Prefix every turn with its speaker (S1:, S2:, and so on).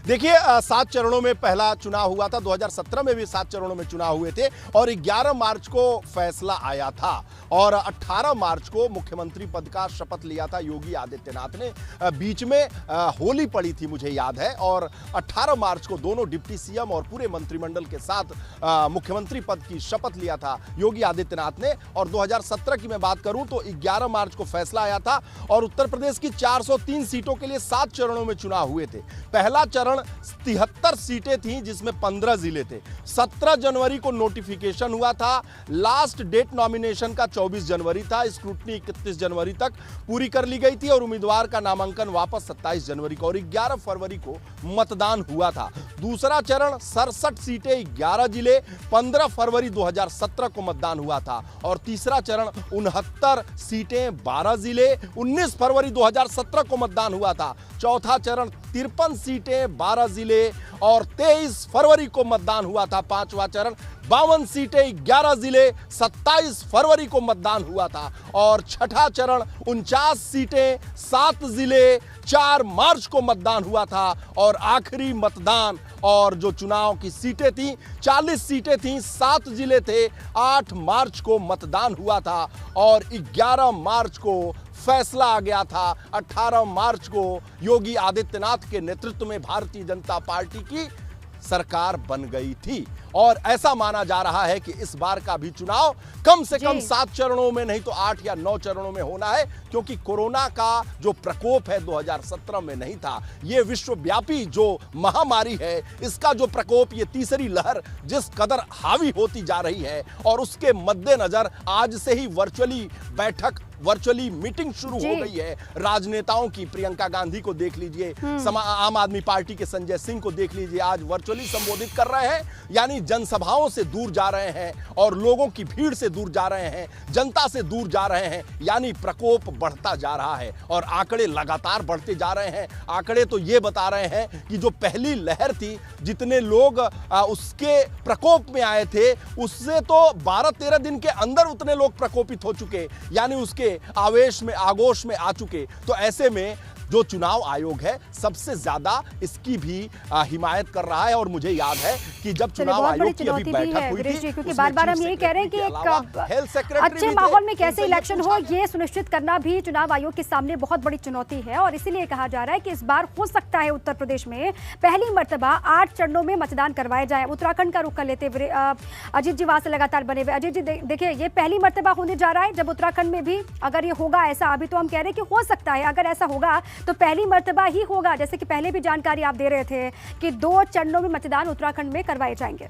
S1: देखिए 7 चरणों में पहला चुनाव हुआ था, 2017 में भी 7 चरणों में चुनाव हुए थे और 11 मार्च को फैसला आया था और 18 मार्च को मुख्यमंत्री पद का शपथ लिया था योगी आदित्यनाथ ने। बीच में होली पड़ी थी मुझे याद है, और 18 मार्च को दोनों डिप्टी सीएम और पूरे मंत्रिमंडल के साथ मुख्यमंत्री पद की शपथ लिया था योगी आदित्यनाथ ने। और 2017 की मैं बात करूं तो 11 मार्च को फैसला आया था और उत्तर प्रदेश की 403 सीटों के लिए 7 चरणों में चुनाव हुए थे। पहला चरण 73 सीटें थीं जिसमें 15 जिले थे। 17 जनवरी को नोटिफिकेशन हुआ था, लास्ट डेट नॉमिनेशन का 24 जनवरी था, स्क्रूटनी 31 जनवरी तक पूरी कर ली गई थी और उम्मीदवार का नामांकन वापस 27 जनवरी को और 11 फरवरी को मतदान हुआ था। दूसरा चरण 67 सीटें 11 जिले 15 फरवरी 2017 को मतदान हुआ था और तीसरा चरण 69 सीटें 12 जिले 19 फरवरी 2017 को मतदान हुआ था। चौथा चरण 53 सीटें 12 जिले और 23 फरवरी को मतदान हुआ था। पांचवा चरण 52 सीटें 11 जिले 27 फरवरी को मतदान हुआ था और छठा चरण 49 सीटें 7 जिले 4 मार्च को मतदान हुआ था और आखिरी मतदान और जो चुनाव की सीटें थी 40 सीटें थी, 7 जिले थे, 8 मार्च को मतदान हुआ था और 11 मार्च को फैसला आ गया था। 18 मार्च को योगी आदित्यनाथ के नेतृत्व में भारतीय जनता पार्टी की सरकार बन गई थी और ऐसा माना जा रहा है कि इस बार का भी चुनाव कम से कम 7 चरणों में नहीं तो 8 या 9 चरणों में होना है, क्योंकि कोरोना का जो प्रकोप है 2017 में नहीं था। ये विश्वव्यापी जो महामारी है इसका जो प्रकोप, ये तीसरी लहर जिस कदर हावी होती जा रही है और उसके मद्देनजर आज से ही वर्चुअली मीटिंग शुरू हो गई है राजनेताओं की। प्रियंका गांधी को देख लीजिए, आम आदमी पार्टी के संजय सिंह को देख लीजिए, आज वर्चुअली संबोधित कर रहे हैं, यानी जनसभाओं से दूर जा रहे हैं और लोगों की भीड़ से दूर जा रहे हैं, जनता से दूर जा रहे हैं, यानी प्रकोप बढ़ता जा रहा है और आंकड़े लगातार बढ़ते जा रहे हैं। आंकड़े तो ये बता रहे हैं कि जो पहली लहर थी, जितने लोग उसके प्रकोप में आए थे, उससे तो 12-13 दिन के अंदर उतने लोग प्रकोपित हो चुके, यानी उसके आवेश में आगोश में आ चुके। तो ऐसे में जो चुनाव आयोग है सबसे ज्यादा इसकी भी हिमायत कर रहा है और मुझे याद है कि जब चुनाव आयोग की अभी बैठक हुई थी,
S2: क्योंकि बार-बार हम यही कह रहे हैं कि एक अच्छे माहौल में कैसे इलेक्शन हो ये सुनिश्चित करना भी चुनाव आयोग के सामने बहुत बड़ी चुनौती है और इसीलिए कहा जा रहा है कि इस बार हो सकता है उत्तर प्रदेश में पहली मर्तबा 8 चरणों में मतदान करवाए जाए। उत्तराखंड का रुख कर लेते हुए अजीत जी वहां से लगातार बने हुए। अजीत जी देखिए, ये पहली मर्तबा होने जा रहा है जब उत्तराखंड में भी अगर ये होगा ऐसा, अभी तो हम कह रहे हैं कि हो सकता है, अगर ऐसा होगा तो पहली मर्तबा ही होगा, जैसे कि पहले भी जानकारी आप दे रहे थे कि 2 चरणों में मतदान उत्तराखंड में करवाए जाएंगे।